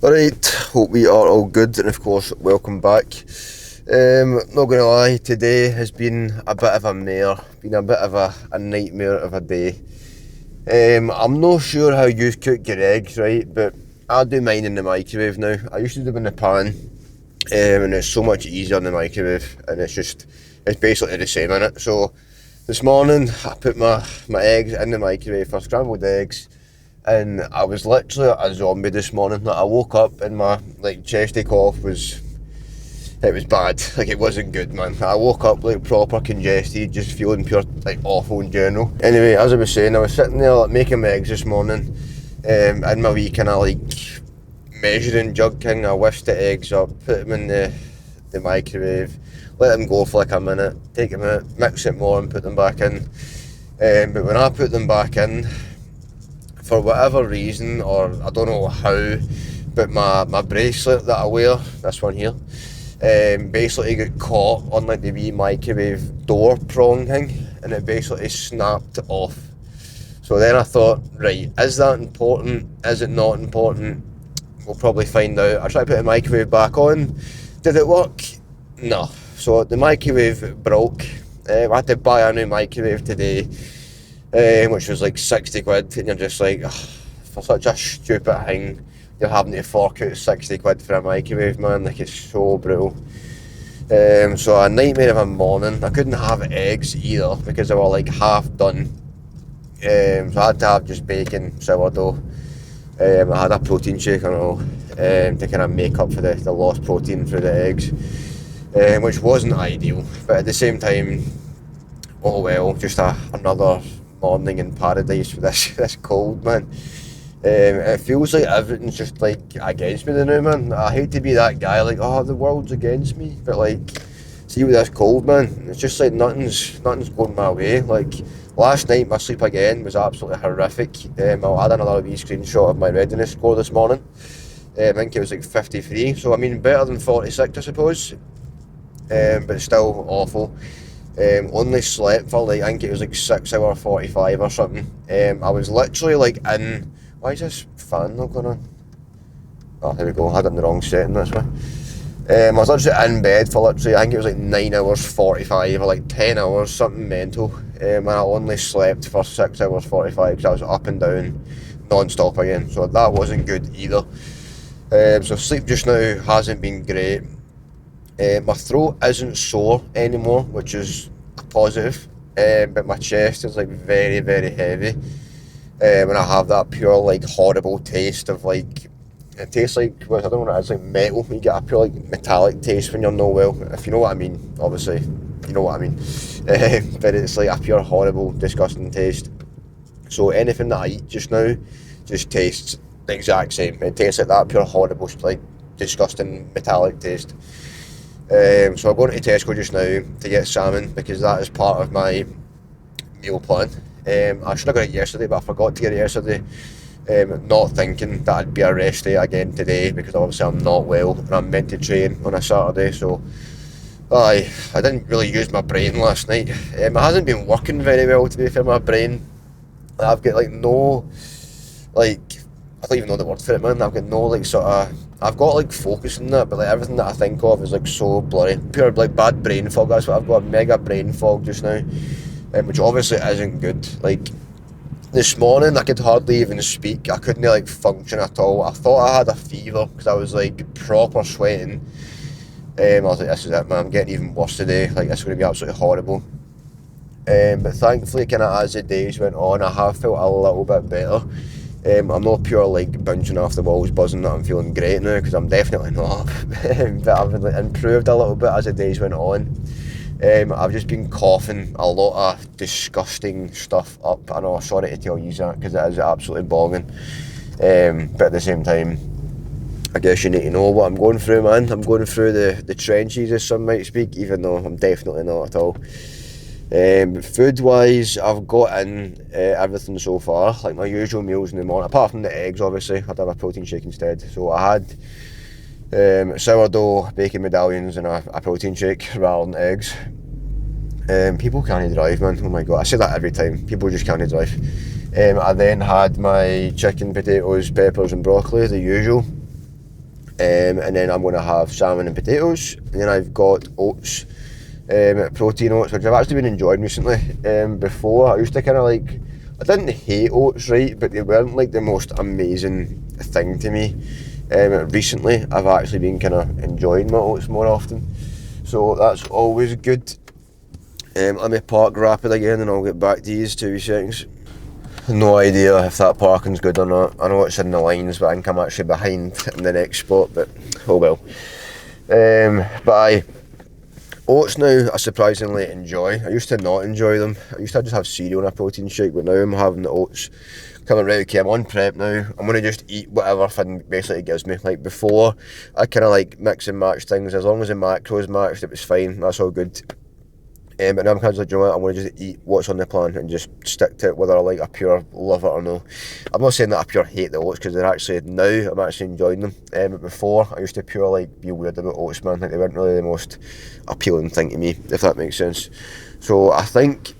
Alright, hope we are all good, and of course, welcome back. Not gonna lie, today has been a bit of a mare, been a bit of a nightmare of a day. I'm not sure how you cook your eggs, right, but I do mine in the microwave now. I used to do them in the pan, and it's so much easier in the microwave, and it's basically the same in it. So this morning, I put my eggs in the microwave for scrambled eggs, and I was literally a zombie this morning. Like, I woke up and my chesty cough was bad. Like, it wasn't good, man. I woke up proper congested, just feeling pure awful in general. Anyway, as I was saying, I was sitting there making my eggs this morning, in my wee kind of measuring jug thing. I whisked the eggs up, put them in the microwave, let them go for a minute, take a minute, mix it more and put them back in. But when I put them back in, for whatever reason, or I don't know how, but my bracelet that I wear, this one here, basically got caught on the wee microwave door prong thing, and it basically snapped off. So then I thought, right, is that important? Is it not important? We'll probably find out. I tried to put the microwave back on. Did it work? No. So the microwave broke. I had to buy a new microwave today, which was 60 quid, and you're just for such a stupid thing, you're having to fork out 60 quid for a microwave, man. It's so brutal. So a nightmare of a morning. I couldn't have eggs either because they were half done. So I had to have just bacon, sourdough. I had a protein shake and all, to kind of make up for the lost protein through the eggs, which wasn't ideal, but at the same time, oh well, just another morning in paradise with this cold, man. It feels like everything's just against me now, man. I hate to be that guy the world's against me, but see with this cold, man, it's just nothing's going my way. Last night my sleep again was absolutely horrific. I had another wee screenshot of my readiness score this morning. I think it was 53, so I mean better than 46 I suppose, but still awful. Only slept for I think it was 6 hours 45 or something. I was literally in, why is this fan not going on? Oh, there we go, I had it in the wrong setting, that's why. I was literally in bed for I think it was 9 hours 45 or 10 hours, something mental. And I only slept for 6 hours 45 because I was up and down non-stop again, so that wasn't good either. So sleep just now hasn't been great. My throat isn't sore anymore, which is a positive, but my chest is very, very heavy. When I have that pure horrible taste of it tastes I don't know what it is, metal. You get a pure metallic taste when you're not well, if you know what I mean. Obviously, you know what I mean. But it's a pure horrible, disgusting taste. So anything that I eat just now just tastes the exact same. It tastes like that pure horrible, disgusting metallic taste. So I'm going to Tesco just now to get salmon because that is part of my meal plan. I should have got it yesterday, but I forgot to get it yesterday. Not thinking that I'd be a rest day again today because obviously I'm not well and I'm meant to train on a Saturday, so I didn't really use my brain last night. It hasn't been working very well, to be fair, my brain. I've got no, I don't even know the word for it, man. I've got no I've got focus in that, but everything that I think of is so blurry. Pure bad brain fog, that's what I've got, mega brain fog just now, which obviously isn't good. This morning I could hardly even speak. I couldn't function at all. I thought I had a fever because I was proper sweating. I was this is it, man, I'm getting even worse today. This is going to be absolutely horrible. But thankfully, as the days went on, I have felt a little bit better. I'm not pure bouncing off the walls, buzzing that I'm feeling great now, because I'm definitely not. But I've improved a little bit as the days went on. I've just been coughing a lot of disgusting stuff up. I know, sorry to tell you that, because it is absolutely bogging. But at the same time, I guess you need to know what I'm going through, man. I'm going through the trenches, as some might speak, even though I'm definitely not at all. Food wise, I've got in everything so far, my usual meals in the morning, apart from the eggs obviously. I'd have a protein shake instead. So I had sourdough, bacon medallions and a protein shake rather than eggs. People can't drive, man. Oh my god, I say that every time. People just can't drive. I then had my chicken, potatoes, peppers and broccoli, the usual. and then I'm going to have salmon and potatoes, and then I've got oats, protein oats, which I've actually been enjoying recently. Before, I used to kind of like, I didn't hate oats, right, but they weren't like the most amazing thing to me. Recently, I've actually been kind of enjoying my oats more often, so that's always good. Let me park rapid again and I'll get back to you in 2 seconds. No idea if that parking's good or not. I know it's in the lines, but I think I'm actually behind in the next spot, but oh well. But oats now I surprisingly enjoy. I used to not enjoy them. I used to just have cereal and a protein shake, but now I'm having the oats. Coming right, okay, I'm on prep now. I'm going to just eat whatever thing basically it gives me. Like before, I kind of like mix and match things. As long as the macros matched, it was fine. That's all good. But now I'm kind of like, you know what, I'm going to just eat what's on the plan and just stick to it, whether I like a pure love it or no. I'm not saying that I pure hate the oats, because they're actually, now I'm actually enjoying them. But before, I used to pure like be weird about oats, man. Like they weren't really the most appealing thing to me, if that makes sense. So I think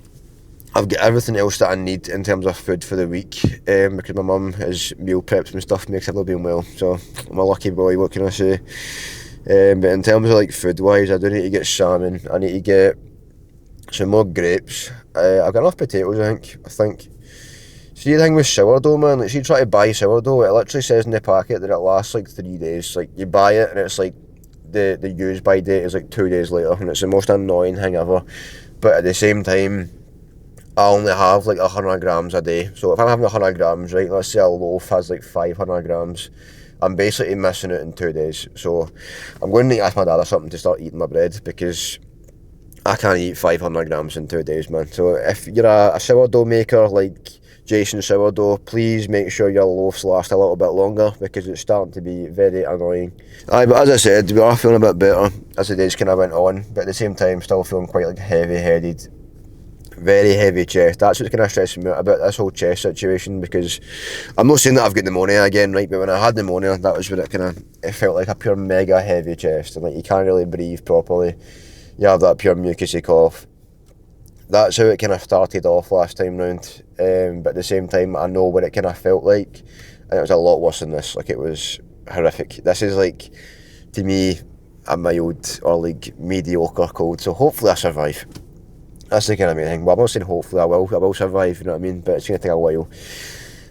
I've got everything else that I need in terms of food for the week, because my mum has meal preps and stuff, makes everything been well. So I'm a lucky boy, what can I say? But in terms of like food wise, I do need to get salmon. I need to get some more grapes. I've got enough potatoes, I think. See the thing with sourdough, man, like, see you try to buy sourdough, it literally says in the packet that it lasts like 3 days. Like you buy it and it's like the use by date is like 2 days later, and it's the most annoying thing ever. But at the same time, I only have like 100 grams a day. So if I'm having 100 grams, right, let's say a loaf has like 500 grams, I'm basically missing it in 2 days. So I'm going to need to ask my dad or something to start eating my bread, because I can't eat 500 grams in 2 days, man. So if you're a sourdough maker like Jason Sourdough, please make sure your loaves last a little bit longer, because it's starting to be very annoying. Aye, but as I said, we are feeling a bit better as the days kind of went on, but at the same time still feeling quite like heavy-headed. Very heavy chest. That's what's kind of stressing me out about this whole chest situation, because I'm not saying that I've got pneumonia again, right, but when I had pneumonia, that was when it felt like a pure mega heavy chest, and like you can't really breathe properly. You have that pure mucousy cough. That's how it kind of started off last time round, but at the same time I know what it kind of felt like, and it was a lot worse than this. Like it was horrific. This is like, to me, a mild or like mediocre cold, so hopefully I survive. That's the kind of main thing. Well, I'm not saying hopefully I will survive, you know what I mean, but it's going to take a while.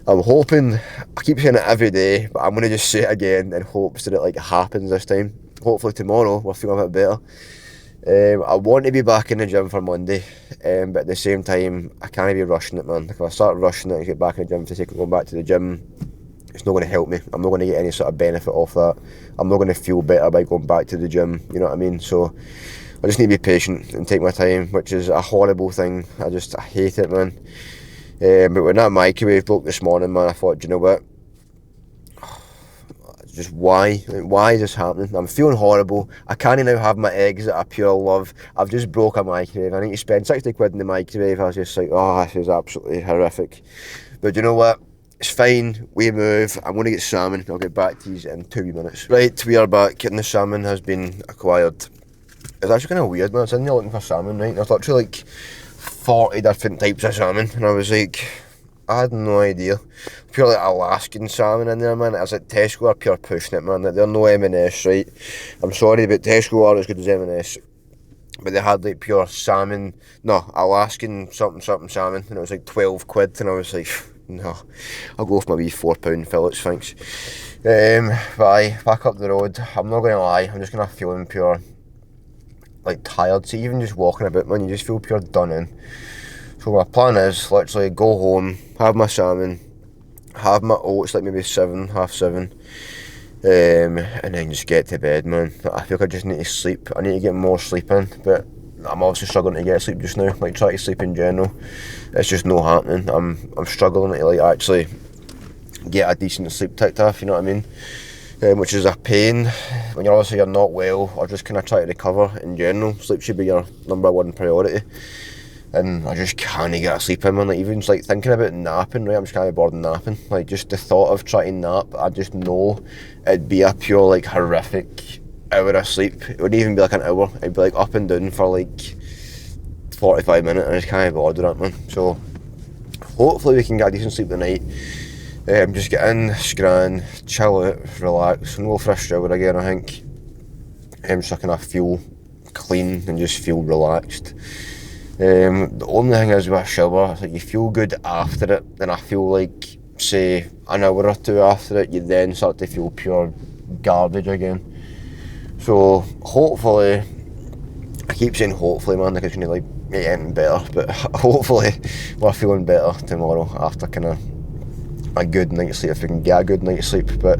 I'm hoping, I keep saying it every day, but I'm going to just say it again in hopes that it like happens this time. Hopefully tomorrow we'll feel a bit better. I want to be back in the gym for Monday, but at the same time I can't be rushing it, man. Like if I start rushing it and get back in the gym for the sake of going back to the gym, it's not going to help me. I'm not going to get any sort of benefit off that. I'm not going to feel better by going back to the gym, you know what I mean? So I just need to be patient and take my time, which is a horrible thing. I hate it, man. But when that microwave broke this morning, man, I thought, do you know what? Just why? Like, why is this happening? I'm feeling horrible. I can't now have my eggs that I pure love. I've just broke a microwave. I need to spend 60 quid in the microwave. I was just like, oh, this is absolutely horrific. But you know what? It's fine. We move. I'm going to get salmon. I'll get back to you in 2 minutes. Right, we are back and the salmon has been acquired. It's actually kind of weird, man. I was in there looking for salmon, right? There's literally like 40 different types of salmon, and I was like, I had no idea. Pure like Alaskan salmon in there, man. I was like, Tesco are pure pushing it, man. They're no M&S, right? I'm sorry, but Tesco are as good as M&S. But they had like pure salmon, no, Alaskan something salmon, and it was like 12 quid, and I was like, no, I'll go with my wee £4 fillets, thanks. But aye, back up the road. I'm not going to lie, I'm just going to feeling pure like tired. See, even just walking about, man, you just feel pure done in. So my plan is literally go home, have my salmon, have my oats like maybe 7, half 7, and then just get to bed, man. I feel like I just need to sleep. I need to get more sleep in, but I'm obviously struggling to get sleep just now. Like try to sleep in general, it's just not happening. I'm struggling to like actually get a decent sleep ticked off, you know what I mean? Which is a pain when you're not well or just kind of try to recover in general. Sleep should be your #1 priority. And I just can't get a sleep in, man. Like even just like thinking about napping, right? I'm just kind of bored of napping. Like just the thought of trying to nap, I just know it'd be a pure like horrific hour of sleep. It wouldn't even be like an hour. It'd be like up and down for like 45 minutes, and I just can't be bothered with that, man. So hopefully we can get a decent sleep tonight. Just get in, scran, chill out, relax, and go for a shower again, I think. So I kind of feel clean and just feel relaxed. The only thing is with a shower, it's like you feel good after it, then I feel like, say, an hour or two after it, you then start to feel pure garbage again. So hopefully, I keep saying hopefully, man, like it's gonna like make anything better, but hopefully we're feeling better tomorrow after kind of a good night's sleep, if we can get a good night's sleep. But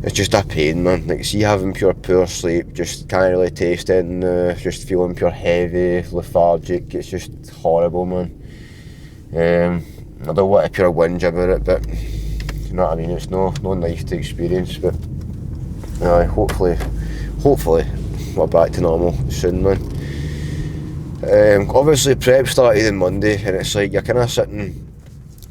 it's just a pain, man. Like, see, having poor sleep, just can't really taste it, and just feeling pure heavy, lethargic. It's just horrible, man. I don't want to pure whinge about it, but you know what I mean. It's no nice to experience, but hopefully we're back to normal soon, man. Obviously, prep started on Monday, and it's like you're kind of sitting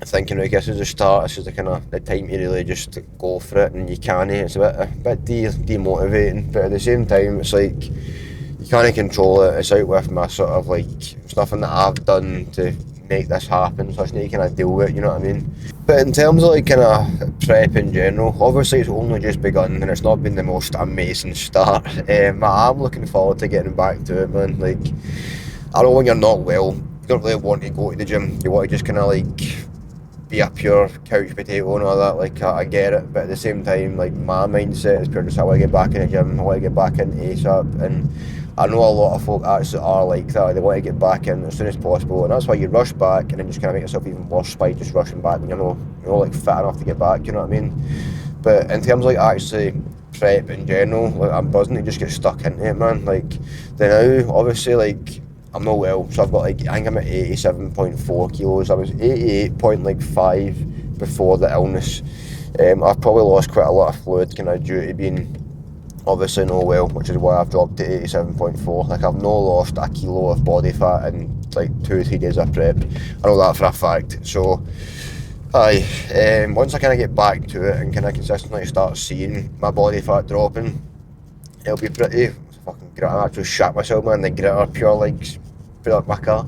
thinking, right, this is the start, this is the kind of the time to really just go for it, and you can't. It's a bit demotivating, but at the same time, it's like you can't control it. It's out with my sort of like, it's nothing that I've done to make this happen, so I just need to kind of deal with it, you know what I mean? But in terms of like kind of prep in general, obviously it's only just begun and it's not been the most amazing start. I'm looking forward to getting back to it, man. Like, I know when you're not well, you don't really want to go to the gym, you want to just kind of like be a pure couch potato and all that. Like, I get it, but at the same time, like, my mindset is pure just I want to get back in the gym, I want to get back in ASAP, and I know a lot of folk actually are like that. They want to get back in as soon as possible, and that's why you rush back and then just kind of make yourself even worse by just rushing back when you're like fit enough to get back, you know what I mean? But in terms of like actually prep in general, like, I'm buzzing to just get stuck into it, man. Like, then now, obviously, like, I'm not well, so I've got like, I think I'm at 87.4 kilos. I was 88.5 before the illness. I've probably lost quite a lot of fluid kind of due to being obviously not well, which is why I've dropped to 87.4. Like, I've not lost a kilo of body fat in like 2 or 3 days of prep. I know that for a fact. So once I kind of get back to it and kind of consistently start seeing my body fat dropping, it'll be pretty fucking great. I actually shat myself, man. The gritter pure like fill up my car.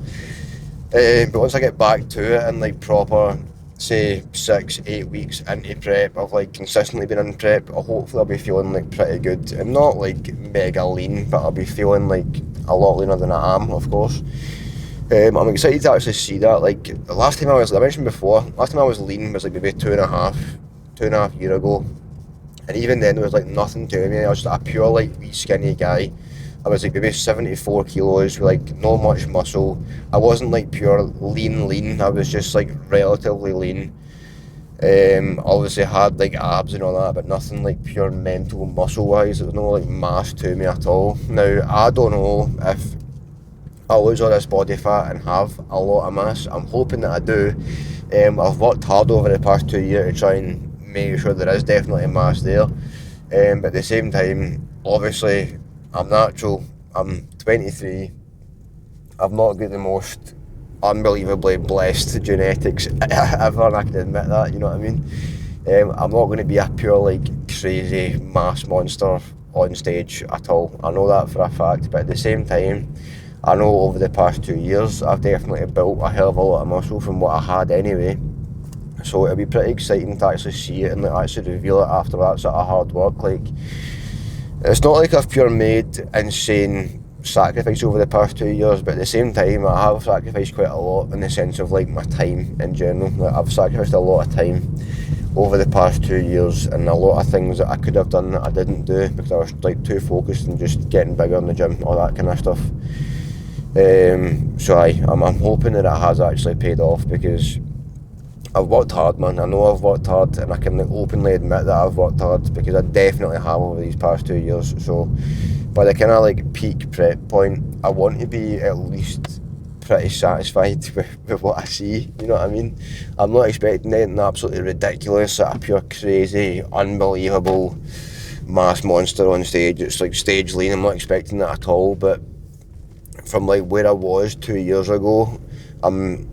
But once I get back to it and like proper, say 6-8 weeks into prep, I've like consistently been in prep, hopefully I'll be feeling like pretty good. I'm not like mega lean, but I'll be feeling like a lot leaner than I am, of course. I'm excited to actually see that. Like, the last time I mentioned before, last time I was lean was like maybe 2.5 years ago, and even then there was like nothing to me. I was just a pure like wee skinny guy. I was like maybe 74 kilos with like not much muscle. I wasn't like pure lean, I was just like relatively lean. Obviously had like abs and all that, but nothing like pure mental muscle wise. There was no like mass to me at all. Now, I don't know if I lose all this body fat and have a lot of mass. I'm hoping that I do. I've worked hard over the past 2 years to try and make sure there is definitely mass there. But at the same time, obviously, I'm natural, I'm 23, I've not got the most unbelievably blessed genetics ever, and I can admit that, you know what I mean? I'm not going to be a pure like crazy mass monster on stage at all. I know that for a fact, but at the same time, I know over the past 2 years I've definitely built a hell of a lot of muscle from what I had anyway. So it'll be pretty exciting to actually see it and like, actually reveal it after that sort of hard work. Like, it's not like I've pure made insane sacrifice over the past 2 years, but at the same time I have sacrificed quite a lot in the sense of like my time in general. Like, I've sacrificed a lot of time over the past 2 years, and a lot of things that I could have done that I didn't do because I was like too focused on just getting bigger in the gym, all that kind of stuff. So I'm hoping that it has actually paid off, because I've worked hard, man. I know I've worked hard, and I can openly admit that I've worked hard, because I definitely have over these past 2 years. So by the kind of like peak prep point, I want to be at least pretty satisfied with what I see, you know what I mean? I'm not expecting anything absolutely ridiculous, a pure crazy, unbelievable mass monster on stage. It's like stage lean, I'm not expecting that at all, but from like where I was 2 years ago, I'm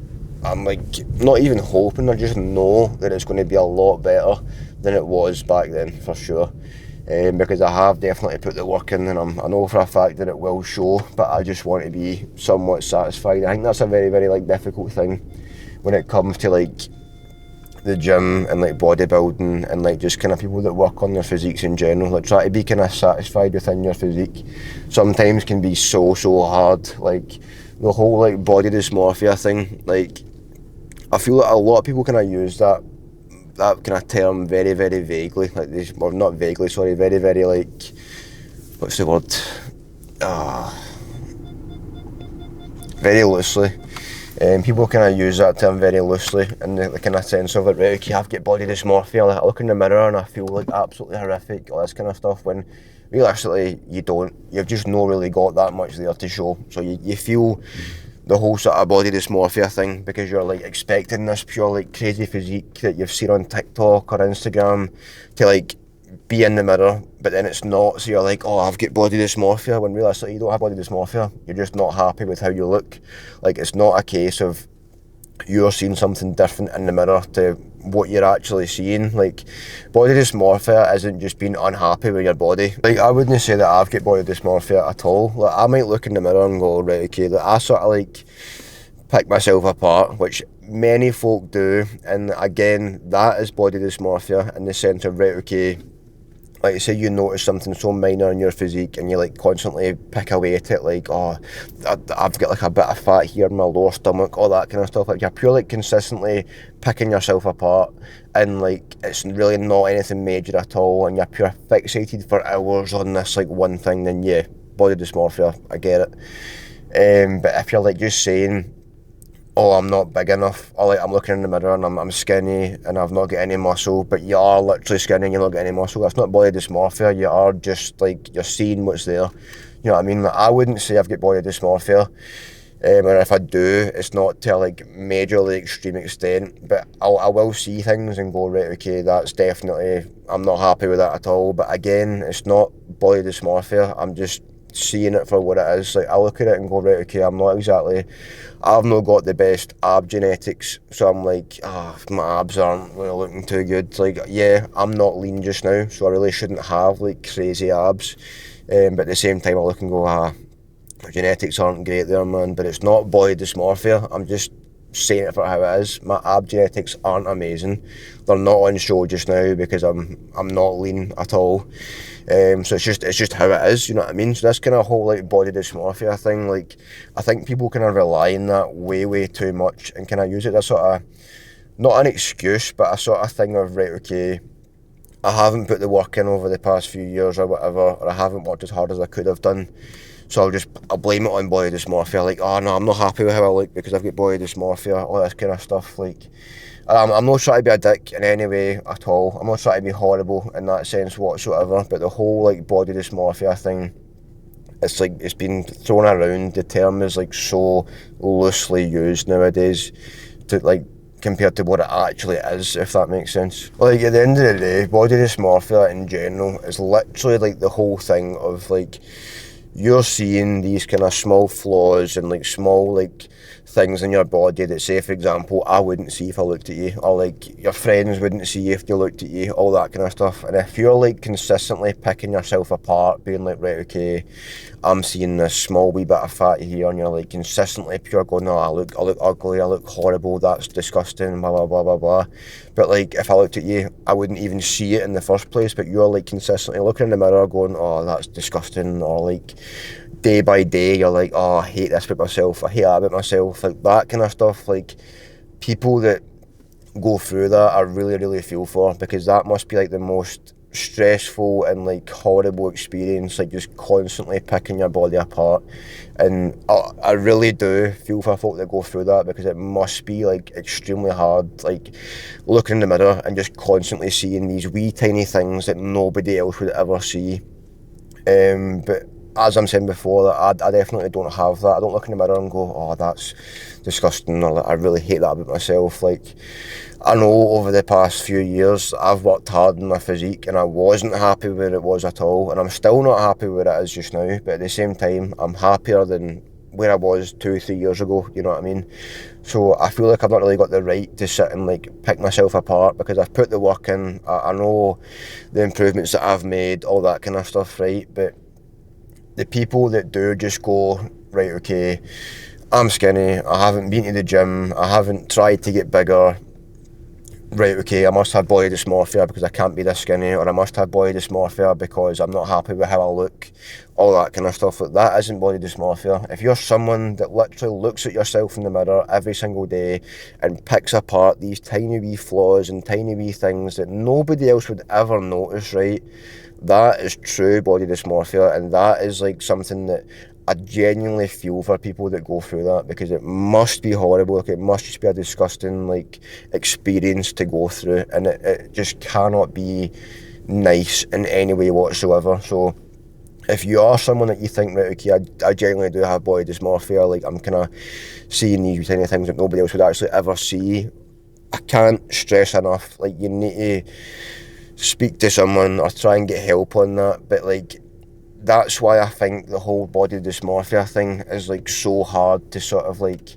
like not even hoping, I just know that it's going to be a lot better than it was back then, for sure. Because I have definitely put the work in, and I know for a fact that it will show, but I just want to be somewhat satisfied. I think that's a very, very like difficult thing when it comes to like the gym and like bodybuilding and like just kind of people that work on their physiques in general, like try to be kind of satisfied within your physique, sometimes can be so hard. Like the whole like body dysmorphia thing, like I feel like a lot of people kind of use that kind of term very vaguely, like this, or not vaguely, sorry, very like, what's the word, very loosely. People kind of use that term very loosely in the kind of sense of like, right, okay, I've got body dysmorphia, like I look in the mirror and I feel like absolutely horrific, all this kind of stuff, when realistically you don't. You've just not really got that much there to show. So you feel the whole sort of body dysmorphia thing because you're like expecting this pure like crazy physique that you've seen on TikTok or Instagram to like be in the mirror, but then it's not, so you're like, oh, I've got body dysmorphia, when realistically you don't have body dysmorphia, you're just not happy with how you look. Like it's not a case of you're seeing something different in the mirror to what you're actually seeing. Like body dysmorphia isn't just being unhappy with your body. Like I wouldn't say that I've got body dysmorphia at all. Like I might look in the mirror and go, right, okay, like I sort of like pick myself apart, which many folk do, and again that is body dysmorphia in the sense of, right, okay, like say you notice something so minor in your physique and you like constantly pick away at it, like, oh, I've got like a bit of fat here in my lower stomach, all that kind of stuff. Like you're pure like consistently picking yourself apart and like it's really not anything major at all and you're pure fixated for hours on this like one thing, then yeah, body dysmorphia, I get it. But if you're like just saying, oh, I'm not big enough, or like I'm looking in the mirror and I'm skinny and I've not got any muscle, but you are literally skinny and you don't got any muscle, that's not body dysmorphia. You are just like, you're seeing what's there, you know what I mean? Like, I wouldn't say I've got body dysmorphia, or if I do, it's not to a like majorly extreme extent, but I will see things and go, right, okay, that's definitely, I'm not happy with that at all. But again, it's not body dysmorphia, I'm just seeing it for what it is. Like I look at it and go, right, okay, I've not got the best ab genetics, so I'm like, my abs aren't really looking too good. Like, yeah, I'm not lean just now, so I really shouldn't have like crazy abs. But at the same time, I look and go, my genetics aren't great there, man. But it's not body dysmorphia. I'm just saying it for how it is. My ab genetics aren't amazing. They're not on show just now because I'm not lean at all. So it's just how it is, you know what I mean? So this kind of whole like body dysmorphia thing, like I think people kind of rely on that way too much and kind of use it as sort of, not an excuse, but a sort of thing of, right, okay, I haven't put the work in over the past few years or whatever, or I haven't worked as hard as I could have done, so I'll blame it on body dysmorphia. Like, oh no, I'm not happy with how I look because I've got body dysmorphia, all this kind of stuff. Like, I'm not trying to be a dick in any way at all. I'm not trying to be horrible in that sense whatsoever. But the whole like body dysmorphia thing, it's like it's been thrown around. The term is like so loosely used nowadays, to like compared to what it actually is, if that makes sense. Like at the end of the day, body dysmorphia in general is literally like the whole thing of like, you're seeing these kind of small flaws and like small like things in your body that, say for example, I wouldn't see if I looked at you, or like your friends wouldn't see if they looked at you, all that kind of stuff. And if you're like consistently picking yourself apart, being like, right, okay, I'm seeing this small wee bit of fat here, and you're like consistently pure going, no, I look ugly, I look horrible, that's disgusting, blah blah blah blah blah. But like if I looked at you, I wouldn't even see it in the first place, but you're like consistently looking in the mirror going, oh, that's disgusting, or like day by day you're like, oh, I hate this about myself, I hate that about myself, like that kind of stuff. Like people that go through that I really feel for, because that must be like the most stressful and like horrible experience, like just constantly picking your body apart. And I really do feel for folk that go through that, because it must be like extremely hard, like looking in the mirror and just constantly seeing these wee tiny things that nobody else would ever see. But as I'm saying before, I definitely don't have that. I don't look in the mirror and go, oh, that's disgusting, or I really hate that about myself. Like, I know over the past few years I've worked hard on my physique and I wasn't happy where it was at all, and I'm still not happy where it is just now, but at the same time I'm happier than where I was 2-3 years ago, you know what I mean? So I feel like I've not really got the right to sit and like pick myself apart, because I've put the work in. I know the improvements that I've made, all that kind of stuff, right? But the people that do just go, right, okay, I'm skinny, I haven't been to the gym, I haven't tried to get bigger, right, okay, I must have body dysmorphia because I can't be this skinny, or I must have body dysmorphia because I'm not happy with how I look, all that kind of stuff. Like, that isn't body dysmorphia. If you're someone that literally looks at yourself in the mirror every single day and picks apart these tiny wee flaws and tiny wee things that nobody else would ever notice, right, that is true body dysmorphia, and that is like something that I genuinely feel for people that go through that, because it must be horrible. Like, it must just be a disgusting like experience to go through, and it just cannot be nice in any way whatsoever. So if you are someone that you think, right, okay, I genuinely do have body dysmorphia, like I'm kind of seeing these tiny things that nobody else would actually ever see, I can't stress enough, like, you need to speak to someone or try and get help on that. But like, that's why I think the whole body dysmorphia thing is like so hard to sort of like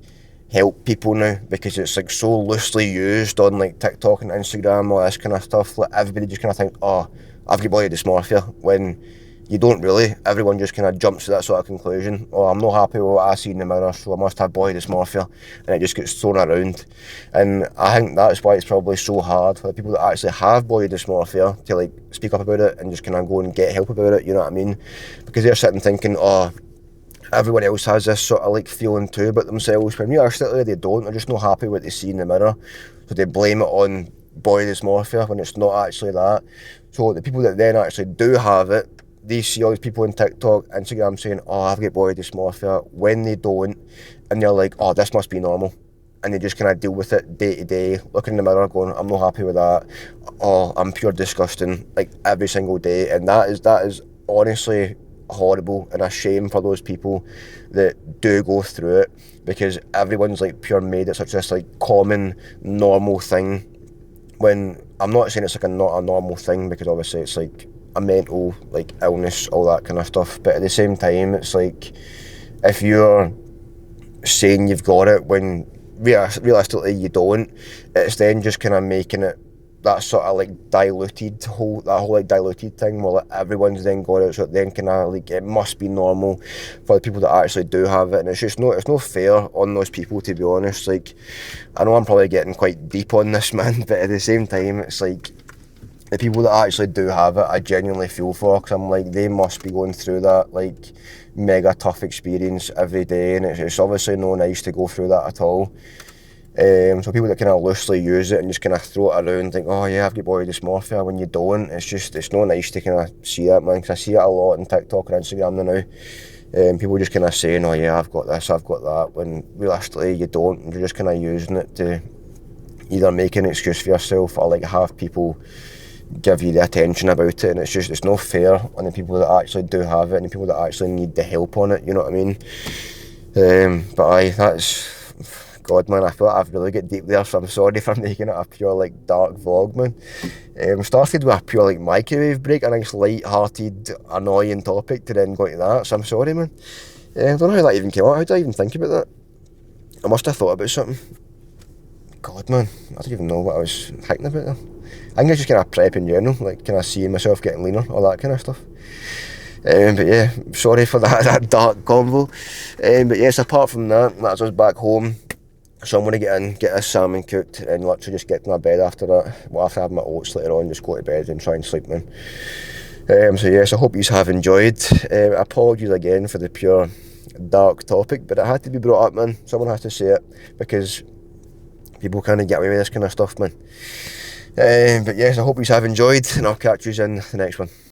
help people now, because it's like so loosely used on like TikTok and Instagram, all this kind of stuff. Like, everybody just kind of think, oh, I've got body dysmorphia, when you don't really. Everyone just kind of jumps to that sort of conclusion. Oh, I'm not happy with what I see in the mirror, so I must have body dysmorphia, and it just gets thrown around. And I think that's why it's probably so hard for the people that actually have body dysmorphia to like speak up about it and just kind of go and get help about it, you know what I mean? Because they're sitting thinking, oh, everyone else has this sort of like feeling too about themselves, when realistically they don't. They're just not happy with what they see in the mirror, so they blame it on body dysmorphia when it's not actually that. So the people that then actually do have it, they see all these people on TikTok, Instagram saying, oh, I've got body dysmorphia, when they don't, and they're like, oh, this must be normal. And they just kind of deal with it day to day, looking in the mirror going, I'm not happy with that, oh, I'm pure disgusting, like every single day. And that is honestly horrible, and a shame for those people that do go through it, because everyone's like pure made it such this like common, normal thing, when I'm not saying it's like not a normal thing, because obviously it's like a mental like illness, all that kind of stuff. But at the same time, it's like, if you're saying you've got it when realistically you don't, it's then just kind of making it that sort of like diluted whole like diluted thing. Well, like, everyone's then got it, so it then kind of like, it must be normal for the people that actually do have it. And it's just it's no fair on those people, to be honest. Like, I know I'm probably getting quite deep on this, man, but at the same time, it's like, the people that actually do have it, I genuinely feel for, because I'm like, they must be going through that like mega tough experience every day, and it's obviously no nice to go through that at all. So people that kind of loosely use it and just kind of throw it around, think, oh yeah, I've got body dysmorphia, when you don't, it's no nice to kind of see that, man, because I see it a lot on TikTok and Instagram now. People just kind of saying, oh yeah, I've got this, I've got that, when realistically you don't. You're just kind of using it to either make an excuse for yourself, or like have people give you the attention about it, and it's no fair on the people that actually do have it and the people that actually need the help on it, you know what I mean? But aye, that's, God, man, I feel like I've really got deep there, so I'm sorry for making it a pure like dark vlog, man. Started with a pure like microwave break, a nice light-hearted, annoying topic, to then go to that, so I'm sorry, man. I don't know how that even came out. How did I even think about that? I must have thought about something. God, man, I don't even know what I was thinking about there. I think I just kind of prep in general, like kind of seeing myself getting leaner, all that kind of stuff. But yeah, sorry for that dark convo. But yes, apart from that, that's us back home. So I'm going to get in, get this salmon cooked, and literally just get to my bed after that. Well, after having my oats later on, just go to bed and try and sleep, man. So yes, I hope you have enjoyed. Apologies again for the pure dark topic, but it had to be brought up, man. Someone has to say it, because people kind of get away with this kind of stuff, man. But yes, I hope you have enjoyed, and I'll catch you in the next one.